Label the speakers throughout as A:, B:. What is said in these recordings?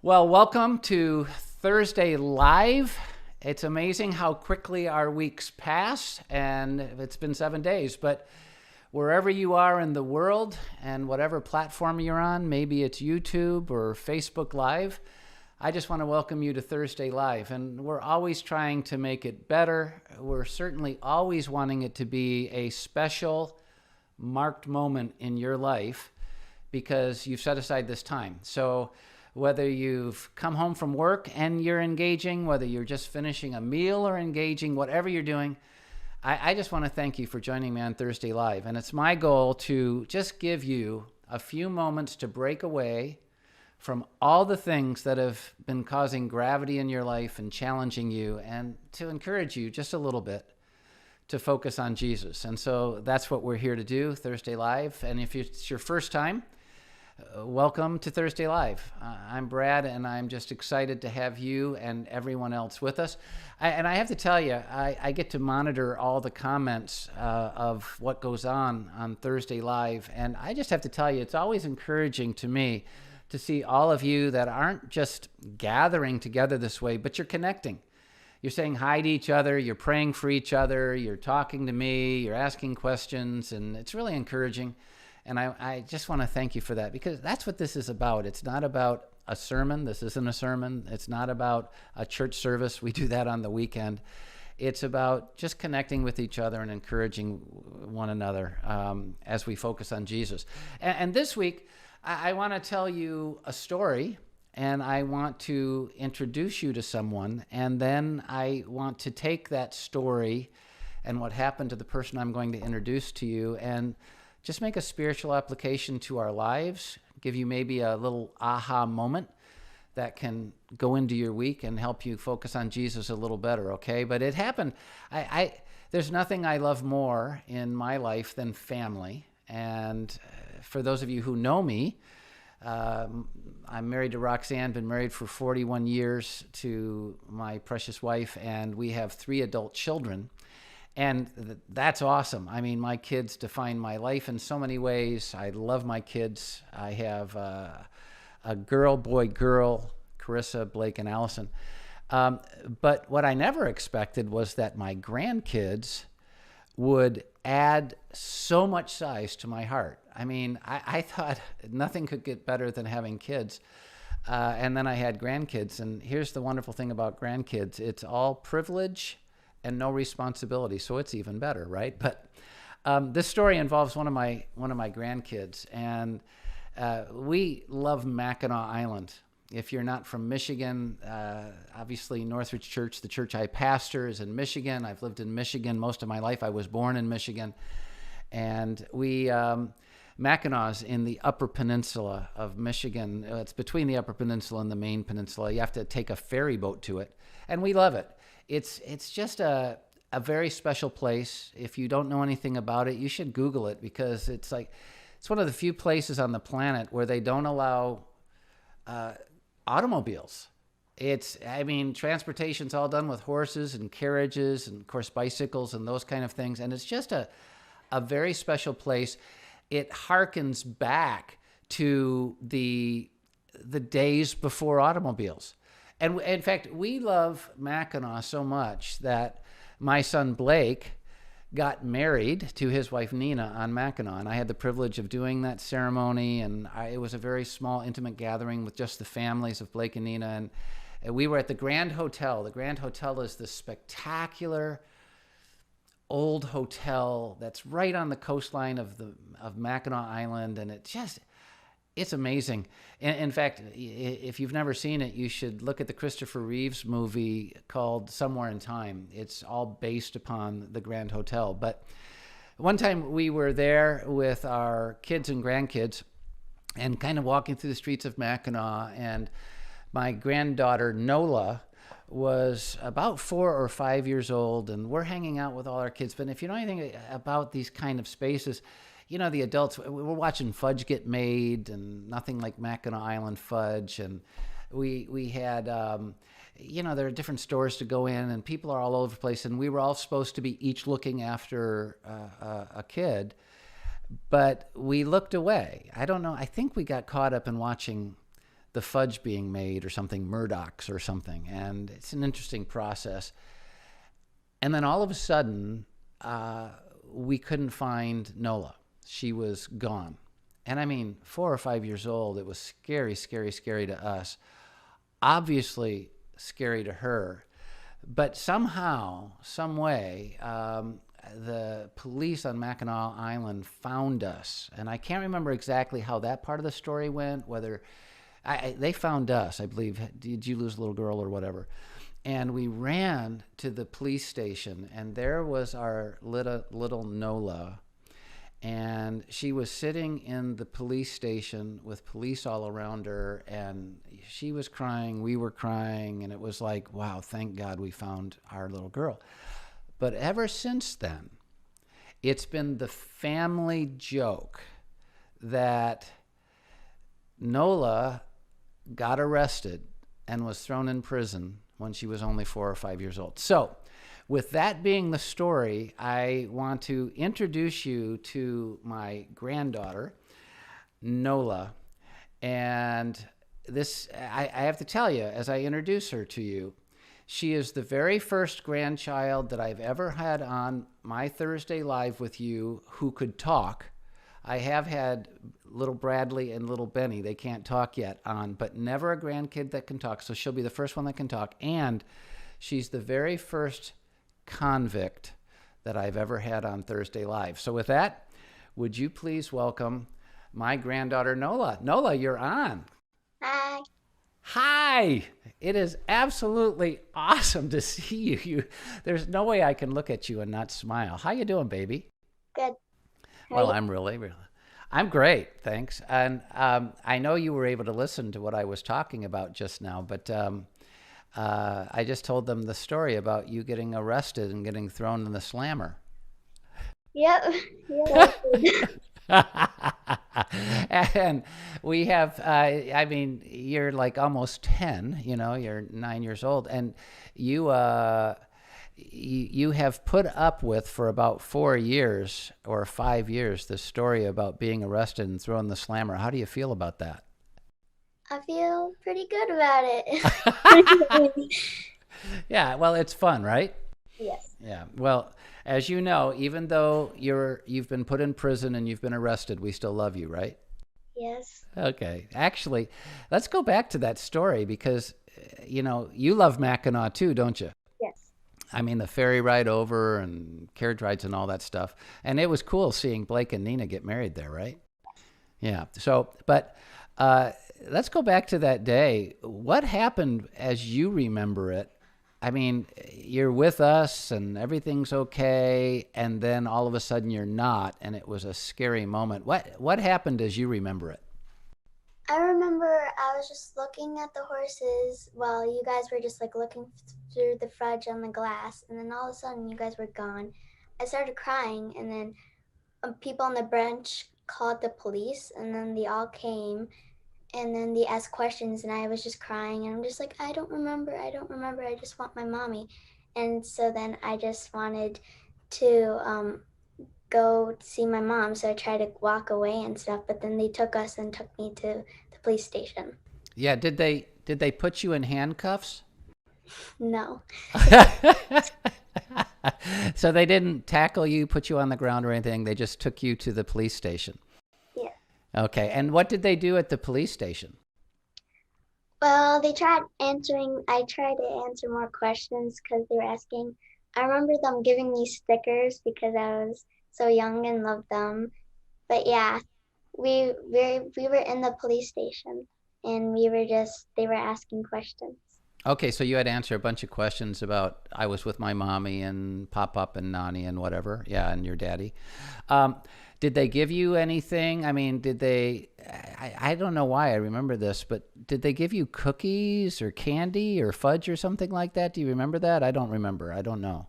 A: Well, welcome to Thursday Live. It's amazing how quickly our weeks pass, and it's been 7 days. But wherever you are in the world and whatever platform you're on, maybe it's YouTube or Facebook Live, I just want to welcome you to Thursday Live. And we're always trying to make it better. We're certainly always wanting it to be a special, marked moment in your life because you've set aside this time. So whether you've come home from work and you're engaging, whether you're just finishing a meal or engaging, whatever you're doing, I just want to thank you for joining me on Thursday Live. And it's my goal to just give you a few moments to break away from all the things that have been causing gravity in your life and challenging you, and to encourage you just a little bit to focus on Jesus. And so that's what we're here to do, Thursday Live. And if it's your first time, welcome to Thursday Live. I'm Brad, and I'm just excited to have you and everyone else with us. And I have to tell you, I get to monitor all the comments of what goes on Thursday Live. And I just have to tell you, it's always encouraging to me to see all of you that aren't just gathering together this way, but you're connecting. You're saying hi to each other, you're praying for each other, you're talking to me, you're asking questions, and it's really encouraging. And I just want to thank you for that, because that's what this is about. It's not about a sermon. This isn't a sermon. It's not about a church service. We do that on the weekend. It's about just connecting with each other and encouraging one another as we focus on Jesus. And this week, I want to tell you a story, and I want to introduce you to someone, and then I want to take that story and what happened to the person I'm going to introduce to you and just make a spiritual application to our lives, give you maybe a little aha moment that can go into your week and help you focus on Jesus a little better, okay? But it happened. There's nothing I love more in my life than family. And for those of you who know me, I'm married to Roxanne, been married for 41 years to my precious wife, and we have 3 adult children. And that's awesome. I mean, my kids define my life in so many ways. I love my kids. I have a girl, boy, girl, Carissa, Blake, and Allison. But what I never expected was that my grandkids would add so much size to my heart. I mean, I thought nothing could get better than having kids. And then I had grandkids. And here's the wonderful thing about grandkids. It's all privilege and no responsibility, so it's even better, right? But this story involves one of my grandkids, and we love Mackinac Island. If you're not from Michigan, obviously Northridge Church, the church I pastor, is in Michigan. I've lived in Michigan most of my life. I was born in Michigan, and we Mackinac's in the Upper Peninsula of Michigan. It's between the Upper Peninsula and the Main Peninsula. You have to take a ferry boat to it, and we love it. It's just a very special place. If you don't know anything about it, you should Google it, because it's one of the few places on the planet where they don't allow automobiles. Transportation's all done with horses and carriages and, of course, bicycles and those kind of things. And it's just a very special place. It harkens back to the days before automobiles. And in fact, we love Mackinac so much that my son Blake got married to his wife Nina on Mackinac. And I had the privilege of doing that ceremony. And it was a very small, intimate gathering with just the families of Blake and Nina. And we were at the Grand Hotel. The Grand Hotel is this spectacular old hotel that's right on the coastline of Mackinac Island. And it's amazing. In fact, if you've never seen it, you should look at the Christopher Reeves movie called Somewhere in Time. It's all based upon the Grand Hotel. But one time we were there with our kids and grandkids and kind of walking through the streets of Mackinac, and my granddaughter Nola was about 4 or 5 years old, and we're hanging out with all our kids. But if you know anything about these kind of spaces, you know, the adults, we're watching fudge get made, and nothing like Mackinac Island fudge. And we had, there are different stores to go in, and people are all over the place. And we were all supposed to be each looking after a kid, but we looked away. I don't know. I think we got caught up in watching the fudge being made or something, Murdoch's or something. And it's an interesting process. And then all of a sudden, we couldn't find Nola. She was gone. And I mean, 4 or 5 years old, it was scary, scary, scary to us. Obviously scary to her. But somehow, some way, the police on Mackinac Island found us. And I can't remember exactly how that part of the story went, whether they found us, I believe. Did you lose a little girl or whatever? And we ran to the police station, and there was our little Nola. And she was sitting in the police station with police all around her, and she was crying, we were crying, and it was like, wow, thank God we found our little girl. But ever since then, it's been the family joke that Nola got arrested and was thrown in prison when she was only 4 or 5 years old. So, with that being the story, I want to introduce you to my granddaughter, Nola. And this, I have to tell you, as I introduce her to you, she is the very first grandchild that I've ever had on my Thursday Live with you who could talk. I have had little Bradley and little Benny. They can't talk yet on, but never a grandkid that can talk. So she'll be the first one that can talk. And she's the very first convict that I've ever had on Thursday Live. So with that, would you please welcome my granddaughter, Nola. Nola, you're on.
B: Hi.
A: Hi. It is absolutely awesome to see you. There's no way I can look at you and not smile. How you doing, baby?
B: Good.
A: Well, I'm I'm great, thanks. And I know you were able to listen to what I was talking about just now, but I just told them the story about you getting arrested and getting thrown in the slammer.
B: Yep.
A: And we have, I mean, you're like almost 10, you're 9 years old, and you have put up with for about 4 years or 5 years the story about being arrested and thrown in the slammer. How do you feel about that?
B: I feel pretty good about it.
A: Yeah, well, it's fun, right?
B: Yes.
A: Yeah. Well, as you know, even though you've been put in prison and you've been arrested, we still love you, right?
B: Yes.
A: Okay. Actually, let's go back to that story because, you love Mackinac too, don't you?
B: Yes.
A: I mean, the ferry ride over and carriage rides and all that stuff. And it was cool seeing Blake and Nina get married there, right? Yeah. So, but let's go back to that day. What happened as you remember it? I mean, you're with us and everything's okay, and then all of a sudden you're not, and it was a scary moment. What happened as you remember it?
B: I remember I was just looking at the horses while you guys were just like looking through the fudge on the glass, and then all of a sudden you guys were gone. I started crying, and then people on the bench called the police, and then they all came. And then they asked questions, and I was just crying, and I'm just like, I don't remember, I just want my mommy. And so then I just wanted to go see my mom, so I tried to walk away and stuff, but then they took us and took me to the police station.
A: Yeah, did they put you in handcuffs?
B: No.
A: So they didn't tackle you, put you on the ground or anything, they just took you to the police station?
B: Yeah.
A: Okay, and what did they do at the police station?
B: Well, I tried to answer more questions because they were asking. I remember them giving me stickers because I was so young and loved them. But yeah, we were in the police station, and they were asking questions.
A: Okay, so you had to answer a bunch of questions about I was with my mommy and Pop-Up and Nani and whatever. Yeah, and your daddy. Did they give you anything? I mean, I don't know why I remember this, but did they give you cookies or candy or fudge or something like that? Do you remember that? I don't remember. I don't know.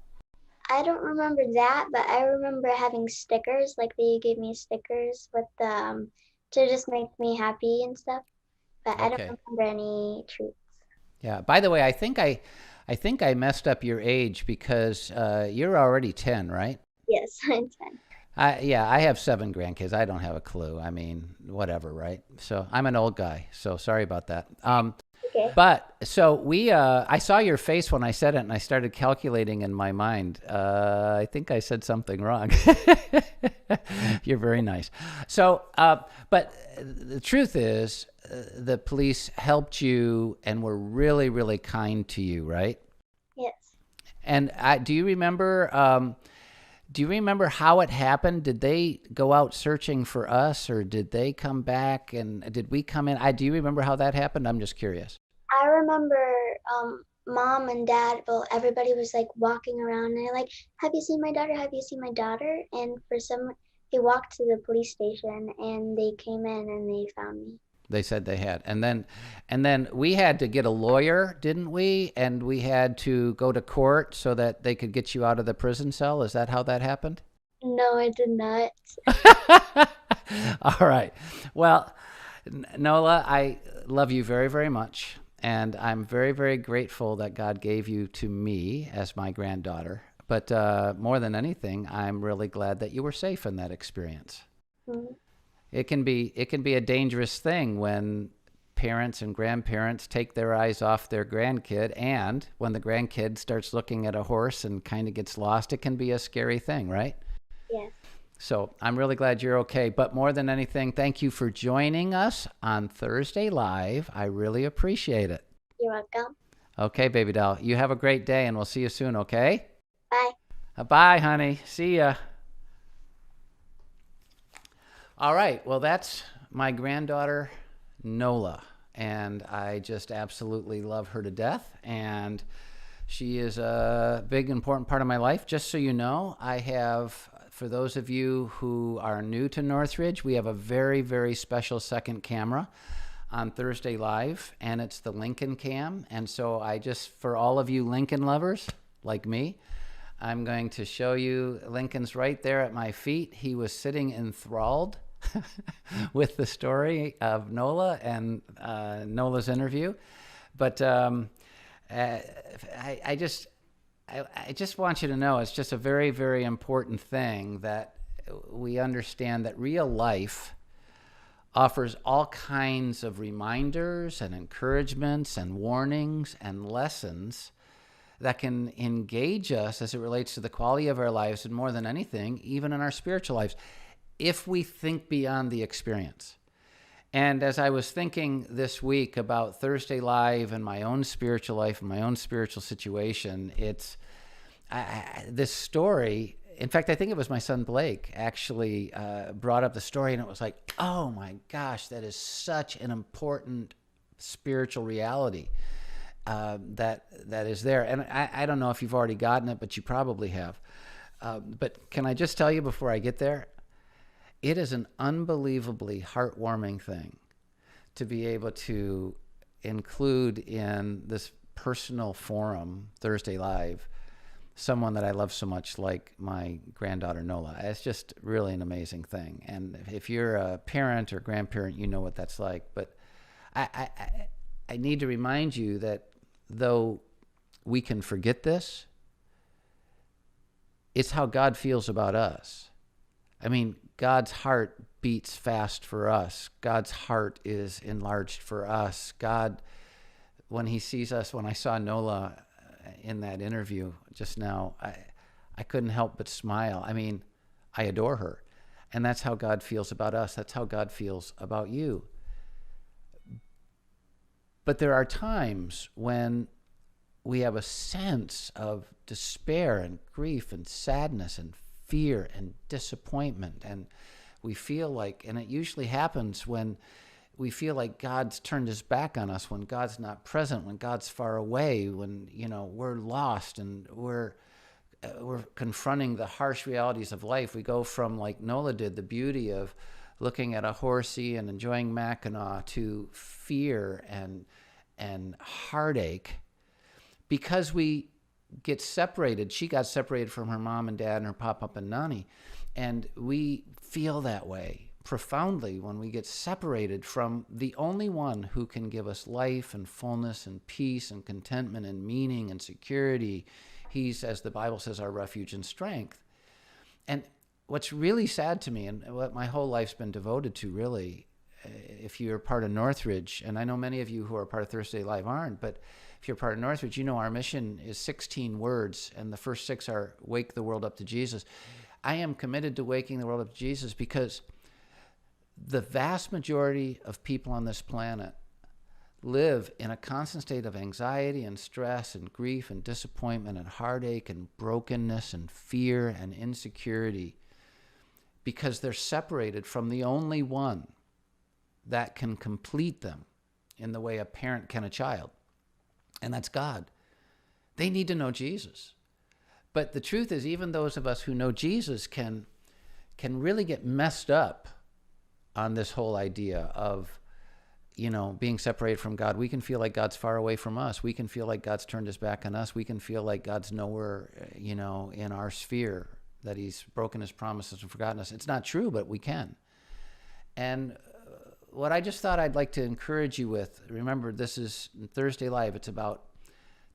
B: I don't remember that, but I remember having stickers. Like they gave me stickers with to just make me happy and stuff. But I don't
A: Okay.
B: remember any treats.
A: Yeah. By the way, I think I messed up your age because you're already 10, right?
B: Yes, I'm 10.
A: Yeah, I have 7 grandkids. I don't have a clue. I mean, whatever, right? So I'm an old guy. So sorry about that.
B: Okay.
A: But so I saw your face when I said it, and I started calculating in my mind. I think I said something wrong. You're very nice. So, but the truth is, the police helped you and were really, really kind to you, right?
B: Yes.
A: And do you remember? Do you remember how it happened? Did they go out searching for us, or did they come back? And did we come in? Do you remember how that happened? I'm just curious.
B: I remember mom and dad, well, everybody was like walking around and they're like, have you seen my daughter? Have you seen my daughter? And they walked to the police station and they came in and they found me.
A: They said they had, and then we had to get a lawyer, didn't we? And we had to go to court so that they could get you out of the prison cell. Is that how that happened?
B: No, I did not.
A: All right. Well, Nola, I love you very, very much. And I'm very, very grateful that God gave you to me as my granddaughter. But more than anything, I'm really glad that you were safe in that experience.
B: Mm.
A: It can be a dangerous thing when parents and grandparents take their eyes off their grandkid, and when the grandkid starts looking at a horse and kind of gets lost, it can be a scary thing, right?
B: Yes.
A: So I'm really glad you're okay. But more than anything, thank you for joining us on Thursday Live. I really appreciate it.
B: You're welcome.
A: Okay, baby doll. You have a great day, and we'll see you soon, okay?
B: Bye.
A: Bye, honey. See ya. All right. Well, that's my granddaughter, Nola. And I just absolutely love her to death. And she is a big, important part of my life. Just so you know, I have, for those of you who are new to Northridge, we have a very, very special second camera on Thursday Live, and it's the Lincoln Cam. And so for all of you Lincoln lovers like me, I'm going to show you Lincoln's right there at my feet. He was sitting enthralled with the story of Nola and Nola's interview. But I just want you to know it's just a very, very important thing that we understand that real life offers all kinds of reminders and encouragements and warnings and lessons that can engage us as it relates to the quality of our lives, and more than anything, even in our spiritual lives, if we think beyond the experience. And as I was thinking this week about Thursday Live and my own spiritual life and my own spiritual situation, this story, in fact, I think it was my son Blake actually brought up the story, and it was like, oh my gosh, that is such an important spiritual reality that is there. And I don't know if you've already gotten it, but you probably have. But can I just tell you before I get there, it is an unbelievably heartwarming thing to be able to include in this personal forum, Thursday Live, someone that I love so much like my granddaughter Nola. It's just really an amazing thing. And if you're a parent or grandparent, you know what that's like. But I need to remind you that though we can forget this, it's how God feels about us. I mean, God's heart beats fast for us. God's heart is enlarged for us. God, when he sees us, when I saw Nola in that interview just now, I couldn't help but smile. I mean, I adore her. And that's how God feels about us. That's how God feels about you. But there are times when we have a sense of despair and grief and sadness and fear and disappointment, and we feel like, and it usually happens when we feel like God's turned his back on us, when God's not present, when God's far away, when we're lost and we're confronting the harsh realities of life. We go from, like Nola did, the beauty of looking at a horsey and enjoying Mackinac, to fear and heartache because we get separated. She got separated from her mom and dad and her pop-up and nanny. And we feel that way profoundly when we get separated from the only one who can give us life and fullness and peace and contentment and meaning and security. He's, as the Bible says, our refuge and strength. And what's really sad to me, and what my whole life's been devoted to, really, if you're part of Northridge, and I know many of you who are part of Thursday Live aren't, but if you're part of Northridge, you know our mission is 16 words, and the first 6 are wake the world up to Jesus. I am committed to waking the world up to Jesus because the vast majority of people on this planet live in a constant state of anxiety and stress and grief and disappointment and heartache and brokenness and fear and insecurity because they're separated from the only one that can complete them in the way a parent can a child, and that's God. They need to know Jesus. But the truth is, even those of us who know Jesus can really get messed up on this whole idea of, being separated from God. We can feel like God's far away from us. We can feel like God's turned his back on us. We can feel like God's nowhere, in our sphere, that he's broken his promises and forgotten us. It's not true, but we can. And what I just thought I'd like to encourage you with, remember, this is Thursday Live. It's about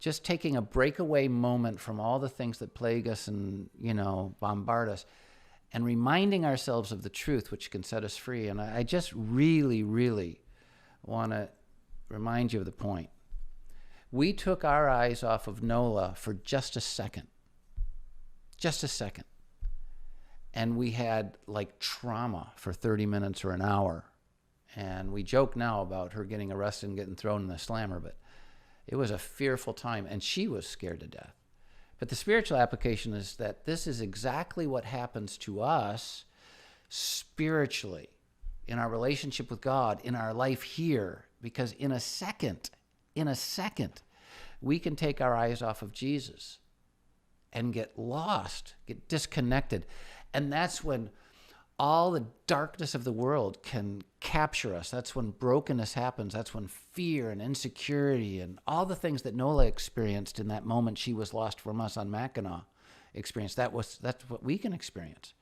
A: just taking a breakaway moment from all the things that plague us and, bombard us, and reminding ourselves of the truth, which can set us free. And I just really, really want to remind you of the point. We took our eyes off of Nola for just a second. And we had like trauma for 30 minutes or an hour. And we joke now about her getting arrested and getting thrown in the slammer, but it was a fearful time, and she was scared to death. But the spiritual application is that this is exactly what happens to us spiritually in our relationship with God, in our life here, because in a second, we can take our eyes off of Jesus and get lost, get disconnected. And that's when all the darkness of the world can capture us. That's when brokenness happens. That's when fear and insecurity and all the things that Nola experienced in that moment she was lost from us on Mackinac experienced. That's what we can experience.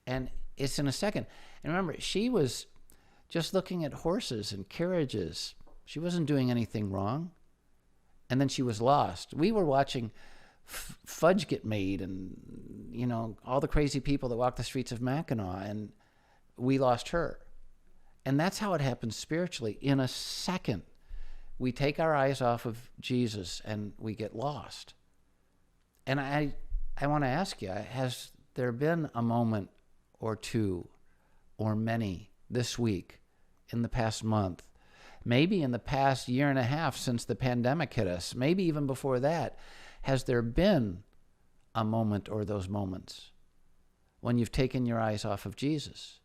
A: And it's in a second. And remember, she was just looking at horses and carriages. She wasn't doing anything wrong. And then she was lost. We were watching fudge get made and, all the crazy people that walk the streets of Mackinac, and we lost her. And that's how it happens spiritually. In a second, we take our eyes off of Jesus and we get lost. And I want to ask you, has there been a moment or two or many this week, in the past month, maybe in the past year and a half since the pandemic hit us, maybe even before that, has there been a moment or those moments when you've taken your eyes off of Jesus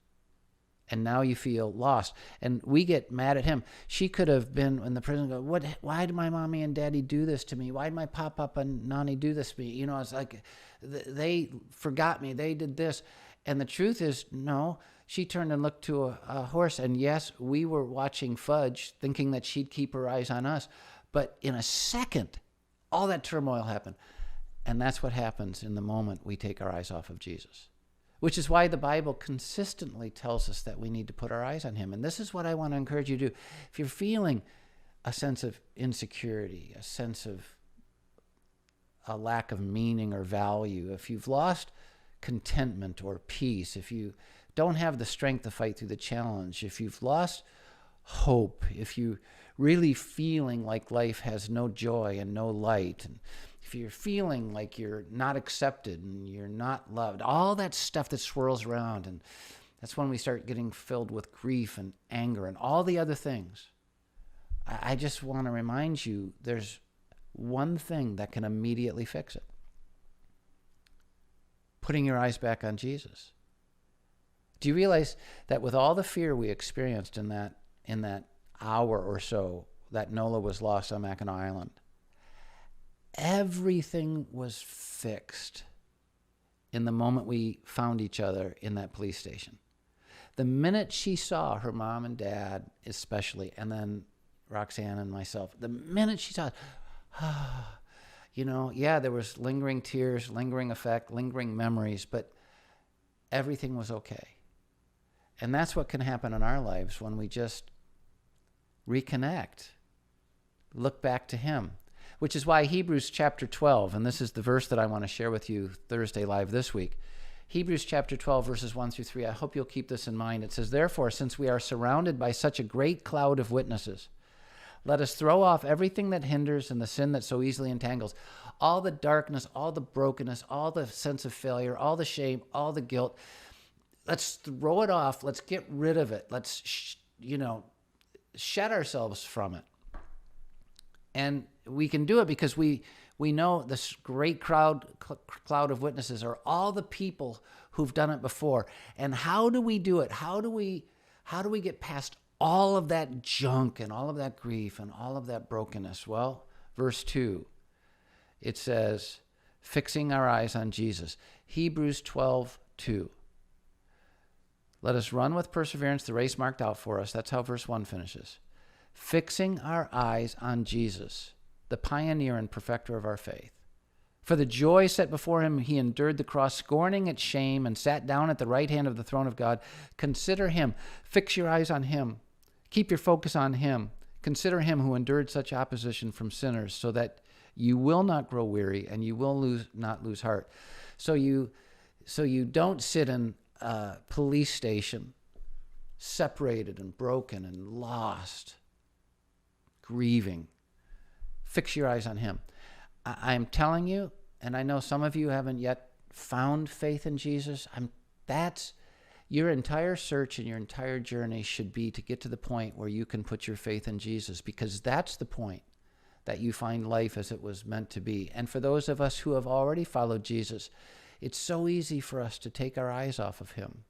A: and now you feel lost? And we get mad at him. She could have been in the prison, go, why did my mommy and daddy do this to me? Why did my papa and nanny do this to me? It's like they forgot me. They did this. And the truth is, no, she turned and looked to a horse. And yes, we were watching Fudge thinking that she'd keep her eyes on us. But in a second, all that turmoil happened. And that's what happens in the moment we take our eyes off of Jesus, which is why the Bible consistently tells us that we need to put our eyes on him. And this is what I want to encourage you to do. If you're feeling a sense of insecurity, a sense of a lack of meaning or value, if you've lost contentment or peace, if you don't have the strength to fight through the challenge, if you've lost hope, if you really feeling like life has no joy and no light, and if you're feeling like you're not accepted and you're not loved, all that stuff that swirls around, and that's when we start getting filled with grief and anger and all the other things. I just want to remind you, there's one thing that can immediately fix it. Putting your eyes back on Jesus. Do you realize that with all the fear we experienced in that hour or so that Nola was lost on Mackinac Island, everything was fixed in the moment we found each other in that police station. The minute she saw her mom and dad, especially, and then Roxanne and myself, the minute she saw it, there was lingering tears, lingering effect, lingering memories, but everything was okay. And that's what can happen in our lives when we just reconnect, look back to him, which is why Hebrews chapter 12, and this is the verse that I want to share with you Thursday Live this week. Hebrews chapter 12, verses 1 through 3. I hope you'll keep this in mind. It says, "Therefore, since we are surrounded by such a great cloud of witnesses, let us throw off everything that hinders and the sin that so easily entangles." All the darkness, all the brokenness, all the sense of failure, all the shame, all the guilt. Let's throw it off. Let's get rid of it. Let's, shed ourselves from it. And we can do it because we know this great cloud of witnesses are all the people who've done it before. And how do we do it? How do we get past all of that junk and all of that grief and all of that brokenness? Well, verse 2, it says, fixing our eyes on Jesus. Hebrews 12:2. Let us run with perseverance the race marked out for us. That's how verse 1 finishes. Fixing our eyes on Jesus, the pioneer and perfecter of our faith. For the joy set before him, he endured the cross, scorning its shame, and sat down at the right hand of the throne of God. Consider him. Fix your eyes on him. Keep your focus on him. Consider him who endured such opposition from sinners, so that you will not grow weary and you will not lose heart. So you don't sit in a police station, separated and broken and lost, grieving. Fix your eyes on him. I'm telling you, and I know some of you haven't yet found faith in Jesus. That's your entire search and your entire journey should be to get to the point where you can put your faith in Jesus, because that's the point that you find life as it was meant to be. And for those of us who have already followed Jesus, it's so easy for us to take our eyes off of him.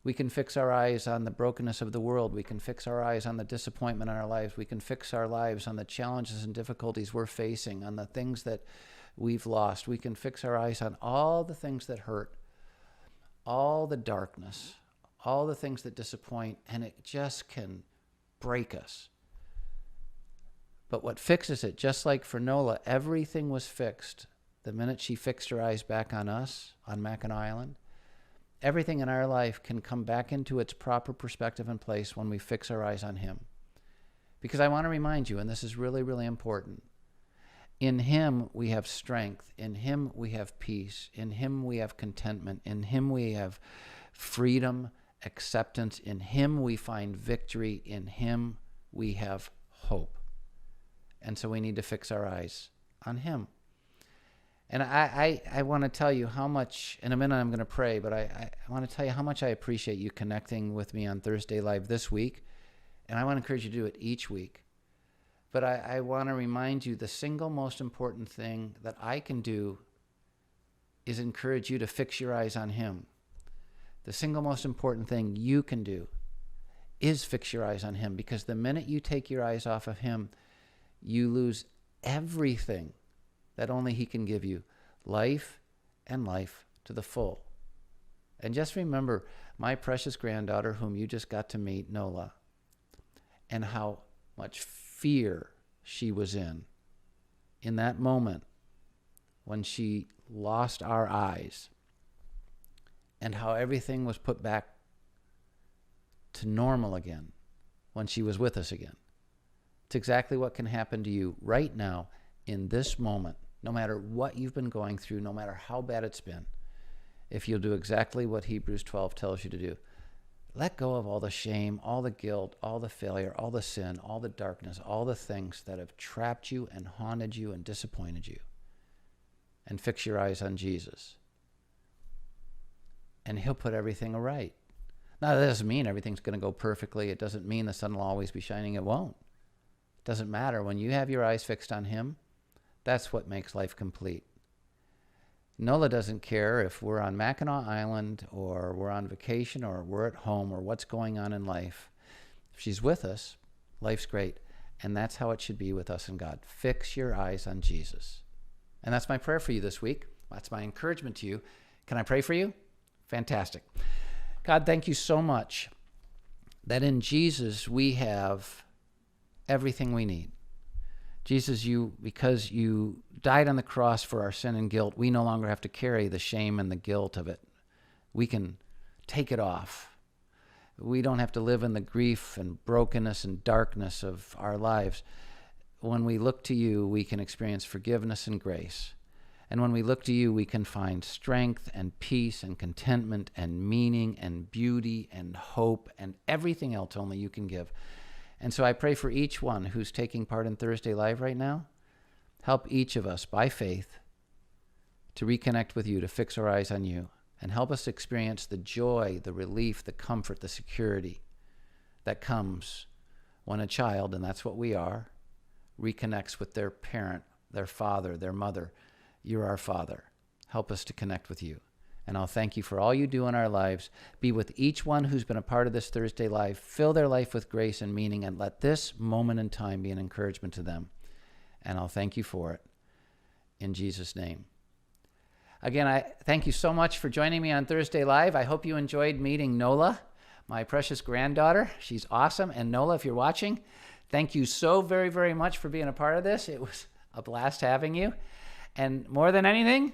A: We can fix our eyes on the brokenness of the world. We can fix our eyes on the disappointment in our lives. We can fix our lives on the challenges and difficulties we're facing, on the things that we've lost. We can fix our eyes on all the things that hurt, all the darkness, all the things that disappoint, and it just can break us. But what fixes it, just like for Nola, everything was fixed the minute she fixed her eyes back on us, on Mackinac Island. Everything in our life can come back into its proper perspective and place when we fix our eyes on him. Because I want to remind you, and this is really, really important, in him we have strength. In him we have peace. In him we have contentment. In him we have freedom, acceptance. In him we find victory. In him we have hope. And so we need to fix our eyes on him. And I want to tell you how much, in a minute I'm going to pray, but I want to tell you how much I appreciate you connecting with me on Thursday Live this week. And I want to encourage you to do it each week. But I want to remind you the single most important thing that I can do is encourage you to fix your eyes on him. The single most important thing you can do is fix your eyes on him, because the minute you take your eyes off of him, you lose everything that only he can give you, life and life to the full. And just remember my precious granddaughter, whom you just got to meet, Nola, and how much fear she was in that moment when she lost our eyes, and how everything was put back to normal again when she was with us again. It's exactly what can happen to you right now in this moment. No matter what you've been going through, no matter how bad it's been, if you'll do exactly what Hebrews 12 tells you to do. Let go of all the shame, all the guilt, all the failure, all the sin, all the darkness, all the things that have trapped you and haunted you and disappointed you. And fix your eyes on Jesus. And he'll put everything right. Now, that doesn't mean everything's going to go perfectly. It doesn't mean the sun will always be shining. It won't. It doesn't matter. When you have your eyes fixed on him, that's what makes life complete. Nola doesn't care if we're on Mackinac Island or we're on vacation or we're at home or what's going on in life. If she's with us, life's great. And that's how it should be with us and God. Fix your eyes on Jesus. And that's my prayer for you this week. That's my encouragement to you. Can I pray for you? Fantastic. God, thank you so much that in Jesus we have everything we need. Jesus, because you died on the cross for our sin and guilt, we no longer have to carry the shame and the guilt of it. We can take it off. We don't have to live in the grief and brokenness and darkness of our lives. When we look to you, we can experience forgiveness and grace. And when we look to you, we can find strength and peace and contentment and meaning and beauty and hope and everything else only you can give. And so I pray for each one who's taking part in Thursday Live right now. Help each of us, by faith, to reconnect with you, to fix our eyes on you, and help us experience the joy, the relief, the comfort, the security that comes when a child, and that's what we are, reconnects with their parent, their father, their mother. You're our Father. Help us to connect with you. And I'll thank you for all you do in our lives. Be with each one who's been a part of this Thursday Live. Fill their life with grace and meaning, and let this moment in time be an encouragement to them. And I'll thank you for it. In Jesus' name. Again, I thank you so much for joining me on Thursday Live. I hope you enjoyed meeting Nola, my precious granddaughter. She's awesome. And Nola, if you're watching, thank you so very, very much for being a part of this. It was a blast having you. And more than anything,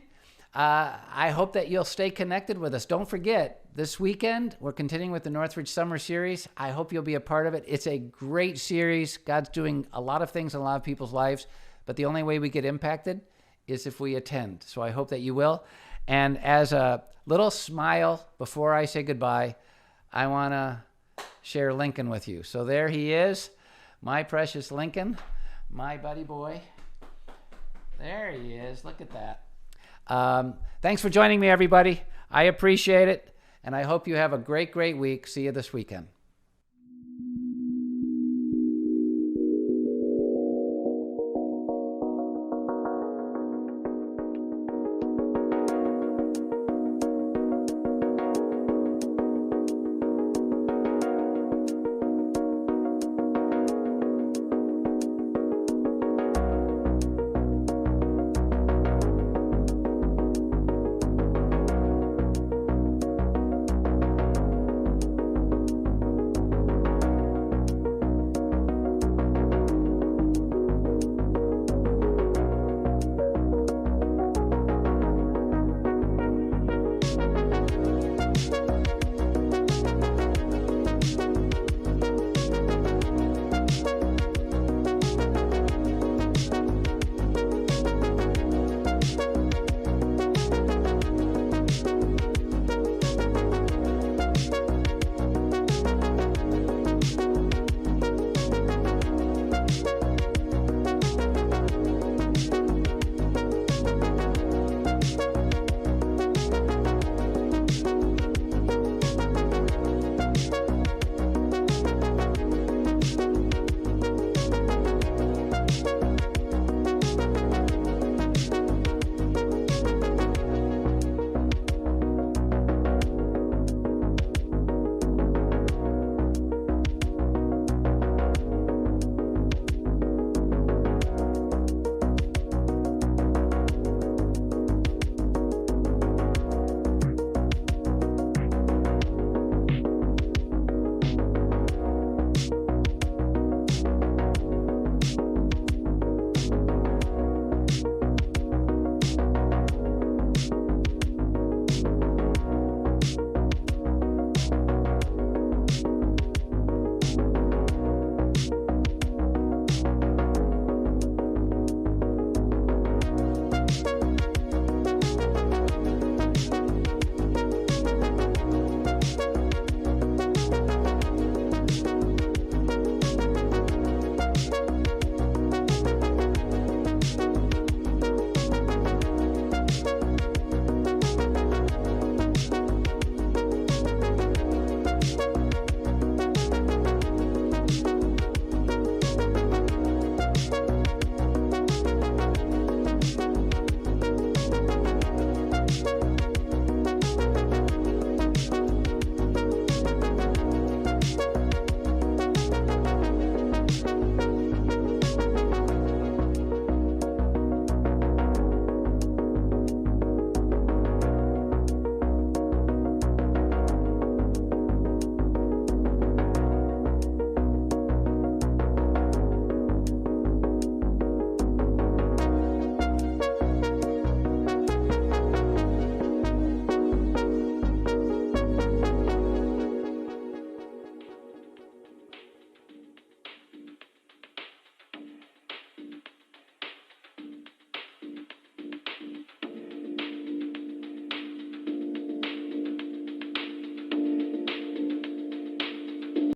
A: I hope that you'll stay connected with us. Don't forget, this weekend, we're continuing with the Northridge Summer Series. I hope you'll be a part of it. It's a great series. God's doing a lot of things in a lot of people's lives, but the only way we get impacted is if we attend. So I hope that you will. And as a little smile before I say goodbye, I want to share Lincoln with you. So there he is, my precious Lincoln, my buddy boy. There he is. Look at that. Thanks for joining me, everybody. I appreciate it, and I hope you have a great, great week. See you this weekend.